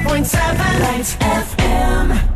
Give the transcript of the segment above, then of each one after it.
106.7 Lite FM.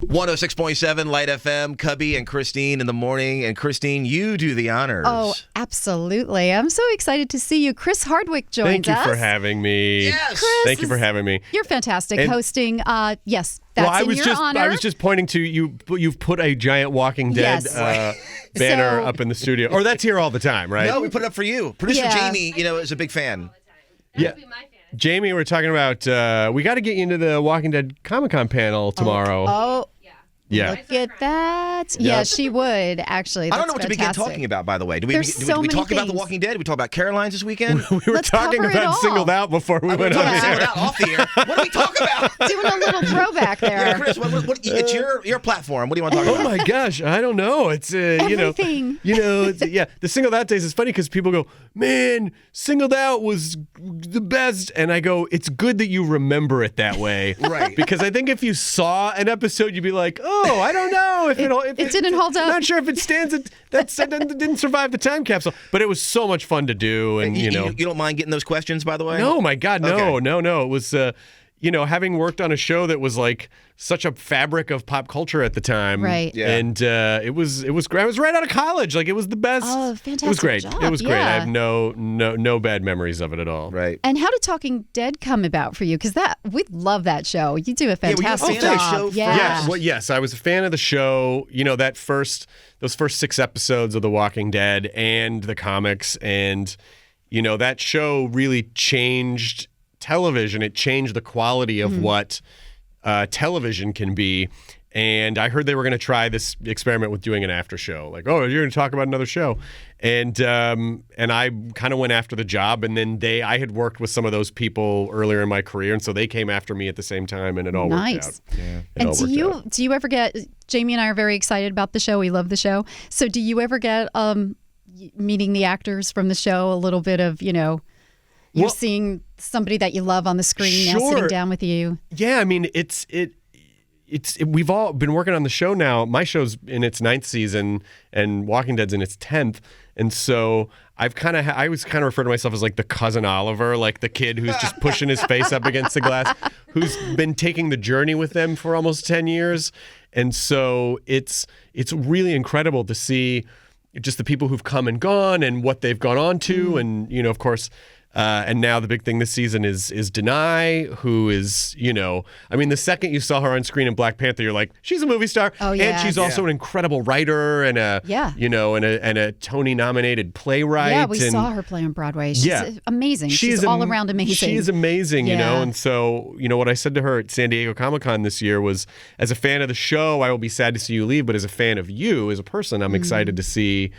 106.7 Lite FM, Cubby and Christine in the morning. And Christine, you do the honors. Oh, absolutely. I'm so excited to see you. Chris Hardwick joins us. Thank you for having me. Yes. Chris, Thank you for having me. You're fantastic And- hosting. Yes, that's in your honor. I was just pointing to you. You've put a giant Walking Dead Yes. banner So- up in the studio. Or that's here all the time, right? No, we put it up for you. Producer Yeah. Jamie, is a big fan. Yeah. Jamie, we're talking about, we got to get you into the Walking Dead Comic-Con panel tomorrow. Oh, Yeah. look at that. Yeah, she would, actually. I don't know That's what to begin fantastic. talking about, by the way. Do we There's do so we many talk about The things. Walking Dead? Do we talk about Caroline's this weekend? We were Let's talking cover it about all. Singled Out before we went on Singled the air. out off the air. What do we talk about? Doing a little throwback there. Yeah, Chris, it's your platform. What do you want to talk Oh about? my gosh, I don't know. It's Everything. The Singled Out days is funny because people go, man, Singled Out was the best, and I go, it's good that you remember it that way, Right. Because I think if you saw an episode, you'd be like, oh, I don't know if It didn't hold up. Not sure if it stands. That didn't survive the time capsule, but it was so much fun to do, and You don't mind getting those questions, by the way? no, my God, no, Okay. no. It was, having worked on a show that was like such a fabric of pop culture at the time. Right. Yeah. And it was great. I was right out of college. Like, it was the best. Oh, It was fantastic great. job, It was great. I yeah. have no bad memories of it at all. Right. And how did Talking Dead come about for you? Because we love that show. You do a were you a fantastic fan of the job. show Yeah. Yes. Well, yes, I was a fan of the show. Those first 6 episodes of The Walking Dead and the comics, and that show really changed television. It changed the quality of what television can be. And I heard they were going to try this experiment with doing an after show. Like, oh, you're going to talk about another show. And I kind of went after the job. And then I had worked with some of those people earlier in my career. And so they came after me at the same time, and it all worked Nice. out. Yeah. It all And worked out. do you ever get, Jamie and I are very excited about the show. We love the show. So do you ever get meeting the actors from the show, a little bit of, you're Well- seeing somebody that you love on the screen now Sure. sitting down with you? Yeah, I mean, we've all been working on the show now. My show's in its 9th season, and Walking Dead's in its 10th. And so I was kind of refer to myself as like the cousin Oliver, like the kid who's just pushing his face up against the glass, who's been taking the journey with them for almost 10 years. And so it's really incredible to see just the people who've come and gone and what they've gone on to. And, of course, and now the big thing this season is Denai, who is, the second you saw her on screen in Black Panther, you're like, she's a movie star. Oh, And yes. she's also an incredible writer and Yeah. and a Tony-nominated playwright. Yeah, we and saw her play on Broadway. She's Yeah. amazing. She's all around amazing. She is amazing, Yeah. And so, what I said to her at San Diego Comic-Con this year was, as a fan of the show, I will be sad to see you leave, but as a fan of you as a person, I'm excited to see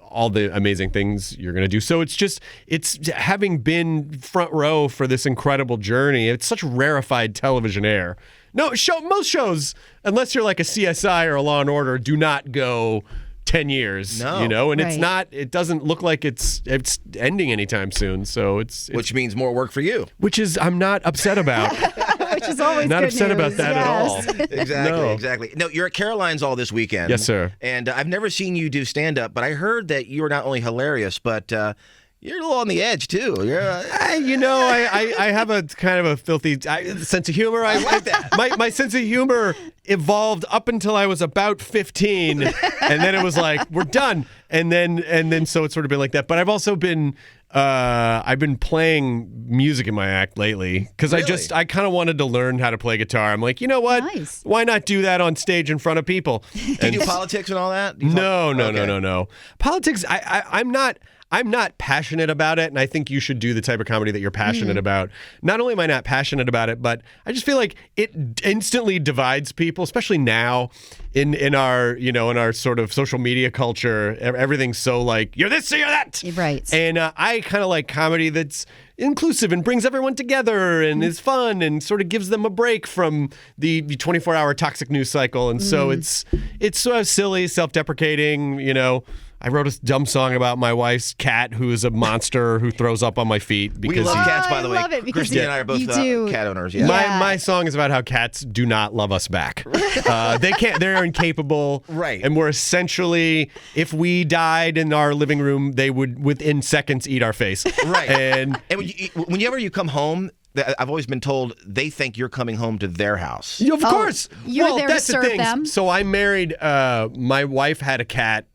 all the amazing things you're going to do. So it's having been front row for this incredible journey. It's such rarefied television air. Most shows, unless you're like a CSI or a Law and Order, do not go 10 years, No. and Right. it doesn't look like it's ending anytime soon. So it's Which means more work for you. which is I'm not upset about. Which is always Not good upset about news. that at all. Yes. Exactly. No, you're at Caroline's all this weekend. Yes, sir. And I've never seen you do stand-up, but I heard that you are not only hilarious, but you're a little on the edge, too. I have a kind of a filthy sense of humor. I like that. My sense of humor evolved up until I was about 15, and then it was like, we're done. And then so it's sort of been like that. But I've also been I've been playing music in my act lately because Really? I kind of wanted to learn how to play guitar. I'm like, you know what? Nice. Why not do that on stage in front of people? Do you do politics and all that? Do you No. Okay. Politics, I'm not passionate about it, and I think you should do the type of comedy that you're passionate about. Not only am I not passionate about it, but I just feel like it instantly divides people, especially now in our sort of social media culture. Everything's so like, you're this or you're that. Right. And I kind of like comedy that's inclusive and brings everyone together and is fun and sort of gives them a break from the 24-hour toxic news cycle. And so it's sort of silly, self-deprecating, I wrote a dumb song about my wife's cat, who is a monster who throws up on my feet. We Because love cats, by I the way. love it because Christine and I are both you do. cat owners. Yeah. Yeah. my song is about how cats do not love us back. They can't. They're incapable. Right. And we're essentially, if we died in our living room, they would within seconds eat our face. Right. And And whenever you come home, I've always been told they think you're coming home to their house. Of course. You're there to that's the serve thing. them? So I married, my wife had a cat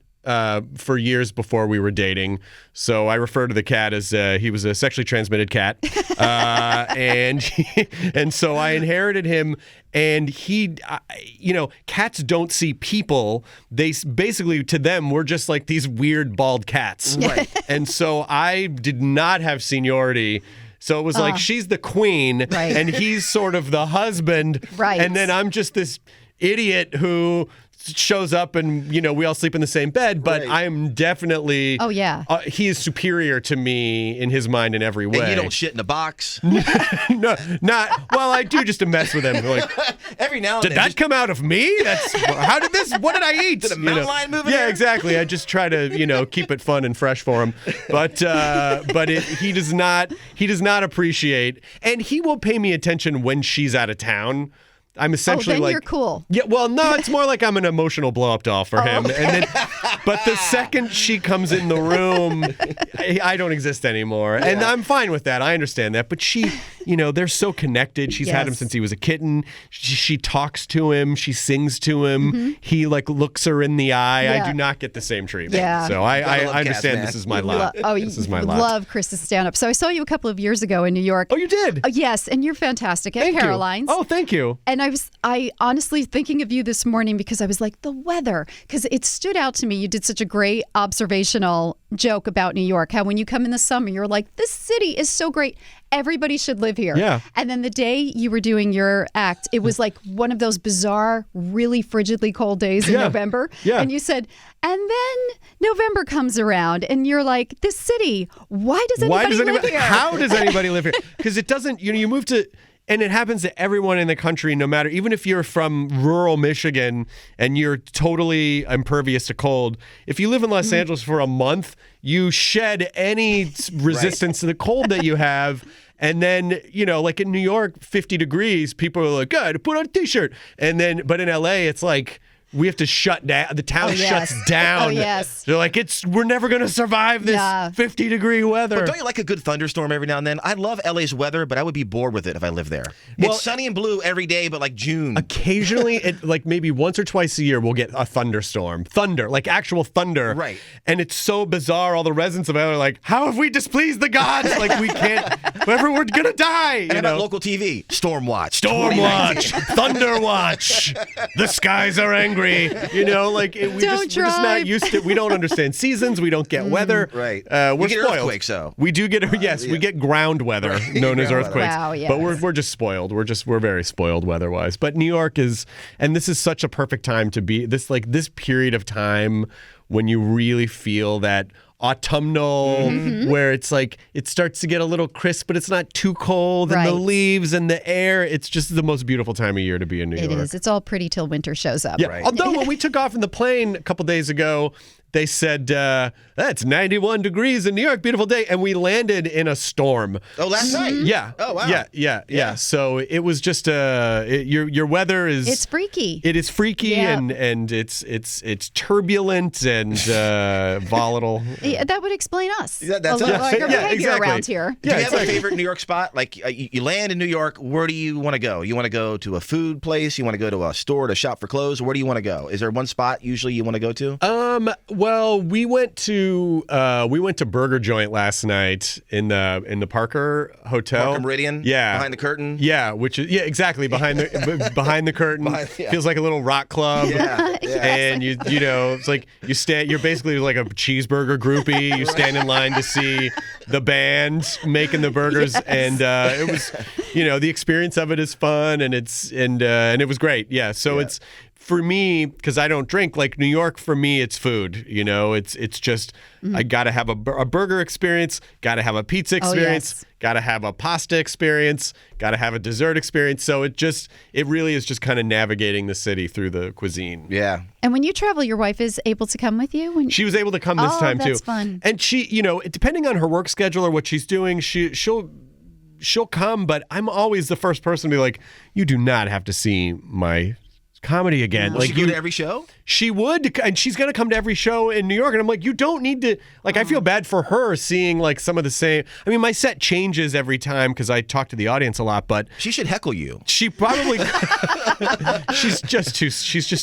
for years before we were dating. So I refer to the cat as he was a sexually transmitted cat. And so I inherited him. And cats don't see people. They basically, to them, we're just like these weird bald cats. Right. And so I did not have seniority. So it was like she's the queen, Right. and he's sort of the husband. Right. And then I'm just this idiot who shows up and, we all sleep in the same bed, but Right. I'm definitely... Oh, yeah. He is superior to me in his mind in every way. And you don't shit in a box. No, not... Well, I do just to mess with him. Like, Every now and did then. that just- come out of me? What did I eat? Did a mountain lion move in Yeah, here? exactly. I just try to, keep it fun and fresh for him. But he does not appreciate, and he will pay me attention when she's out of town. I'm essentially then like, you're cool. Yeah, well, no, it's more like I'm an emotional blow up doll for him. And then, but the second she comes in the room, I don't exist anymore, and I'm fine with that. I understand that. But she, they're so connected. She's had him Yes. since he was a kitten. She talks to him. She sings to him. He looks her in the eye. Yeah. I do not get the same treatment. Yeah. So I Gotta love understand cats, this man. is my lot. This is my you lot. love Chris's stand-up. So I saw you a couple of years ago in New York. Oh, you did? Yes, and you're fantastic at Thank you. Caroline's. Oh, thank you. And I honestly thinking of you this morning because I was like, the weather, because it stood out to me. You did such a great observational joke about New York, how when you come in the summer, you're like, this city is so great. Everybody should live here. Yeah. And then the day you were doing your act, it was like one of those bizarre, really frigidly cold days in Yeah. November. Yeah. And you said, and then November comes around and you're like, this city, why does anybody live here? How does anybody live here? Because it doesn't, you move to, and it happens to everyone in the country, no matter, even if you're from rural Michigan and you're totally impervious to cold. If you live in Los Angeles for a month, you shed any resistance to the cold that you have. And then, like in New York, 50 degrees, people are like, good, put on a t-shirt. And then, but in LA, it's like, we have to shut down. The town yes. shuts down. Oh, yes. They're like, we're never going to survive this Yeah. 50-degree weather. But don't you like a good thunderstorm every now and then? I love LA's weather, but I would be bored with it if I lived there. Well, it's sunny and blue every day, but like June. Occasionally, like maybe once or twice a year, we'll get a thunderstorm. Thunder, like actual thunder. Right. And it's so bizarre. All the residents of LA are like, how have we displeased the gods? Like, we can't, we're going to die. And about local TV, Storm Watch. Storm 2019. watch, thunder watch. The skies are angry. Like we're just not drive. used to. We don't understand seasons. We don't get weather. Right. We're We get spoiled. earthquakes, though. We do get we get ground weather known as Ground weather. earthquakes. Wow, yes. But we're just spoiled. We're very spoiled weather-wise. But New York is, and this is such a perfect time to be this period of time when you really feel that autumnal, where it's like it starts to get a little crisp, but it's not too cold, and the Right. leaves and the air. It's just the most beautiful time of year to be in New It York. is. It's all pretty till winter shows up. Yeah. Right. Although when we took off in the plane a couple days ago, they said, that's 91 degrees in New York, beautiful day. And we landed in a storm. Oh, last night? Yeah. Oh, wow. Yeah. So it was just your weather is It's freaky. It is freaky Yeah. and it's turbulent and volatile. Yeah, that would explain us. Yeah, that's a little, us. like our Yeah, behavior exactly. around here. Do you have exactly. a favorite New York spot? Like you land in New York, where do you want to go? You want to go to a food place? You want to go to a store to shop for clothes? Where do you want to go? Is there one spot usually you want to go to? Well, we went to Burger Joint last night in the Parker Hotel. Parker Meridian? Yeah. Behind the curtain? Yeah, exactly behind the curtain. Yeah. Feels like a little rock club. Yeah. And it's like you're basically like a cheeseburger groupie. You stand in line to see the band making the burgers, and it was, the experience of it is fun, and it was great. Yeah, so it's. For me, because I don't drink, like New York, for me, it's food. It's just I gotta have a burger experience, gotta have a pizza experience, yes. gotta have a pasta experience, gotta have a dessert experience. So it really is just kind of navigating the city through the cuisine. Yeah. And when you travel, your wife is able to come with you? She was able to come this time too. That's fun. And she, depending on her work schedule or what she's doing, she'll come. But I'm always the first person to be like, you do not have to see my comedy again. Will she go to every show? she would, and she's going to come to every show in New York. And I'm like, you don't need to, like, I feel bad for her seeing like some of the same. I mean, my set changes every time because I talk to the audience a lot, but She should heckle you. she probably, she's just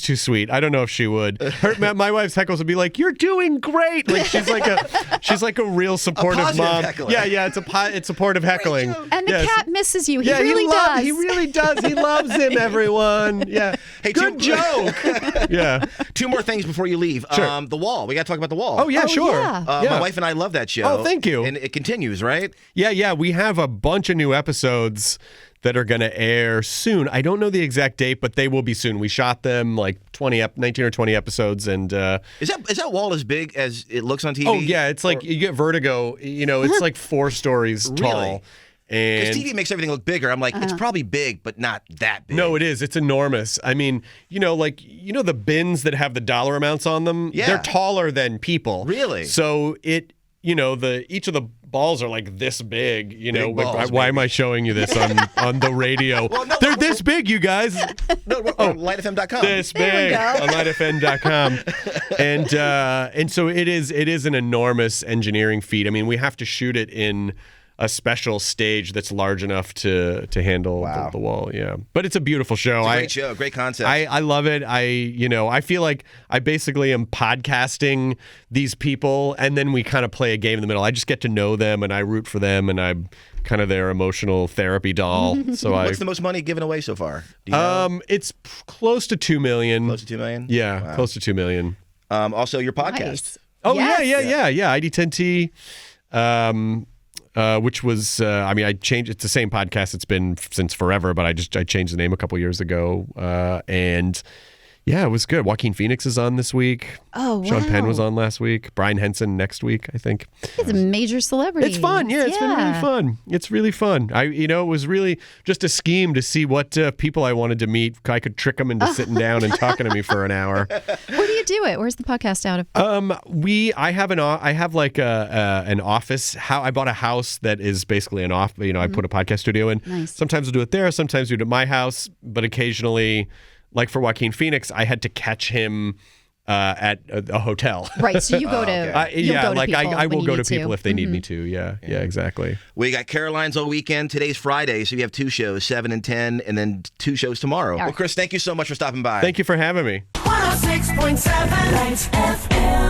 too sweet. I don't know if she would. My wife's heckles would be like, "You're doing great." Like she's like a real supportive positive mom. heckler. Yeah, it's supportive heckling. And the Yes. cat misses you. He Yeah, really does. He really does. He loves him, everyone. Yeah. Hey, good joke. Yeah. 2 more things before you leave. Sure. The Wall. We got to talk about The Wall. Oh, yeah, sure. yeah. Yeah. My wife and I love that show. Oh, thank you. And it continues, right? Yeah. We have a bunch of new episodes that are going to air soon. I don't know the exact date, but they will be soon. We shot them like 19 or 20 episodes, and Is that wall as big as it looks on TV? oh yeah, it's like you get vertigo. It's like 4 stories Really? tall. And Because TV makes everything look bigger. I'm like, it's probably big, but not that big. no, it is. It's enormous. I mean, the bins that have the dollar amounts on them. Yeah. They're taller than people. Really? So each of the balls are like this big. Big balls, why baby. am I showing you this on the radio? Well, no, They're this big, you guys. No, we're on lightfm.com. This There we big go. on lightfm.com. And so it is an enormous engineering feat. I mean, we have to shoot it in a special stage that's large enough to handle Wow. the wall. Yeah, but it's a beautiful show. It's a great show, great concept. I love it. I feel like I basically am podcasting these people, and then we kind of play a game in the middle. I just get to know them, and I root for them, and I'm kind of their emotional therapy doll. So What's the most money given away so far? Do you know? it's close to $2 million. Close to $2 million? Yeah, Wow. close to $2 million. Also, your podcast. Nice. Oh Yes. yeah. ID10T, which was I changed. It's the same podcast. It's been since forever, but I changed the name a couple years ago, and yeah, it was good. Joaquin Phoenix is on this week. Oh, wow. Sean Penn was on last week. Brian Henson next week, I think. He's a major celebrity. It's fun. Yeah, it's been really fun. It's really fun. It was really just a scheme to see what people I wanted to meet. I could trick them into sitting down and talking to me for an hour. Where do you do it? Where's the podcast out of? I have an office. I bought a house that is basically an off. I put a podcast studio in. Nice. Sometimes I'll do it there. Sometimes we do it at my house. But occasionally, like for Joaquin Phoenix, I had to catch him at a hotel. Right, so you go to okay. you'll go to like people I when will you go to need people if they need me to. Yeah, exactly. We got Caroline's all weekend. Today's Friday, so we have 2 shows, 7 and 10, and then 2 shows tomorrow. right. Well, Chris, thank you so much for stopping by. Thank you for having me. 106.7 Lights FM.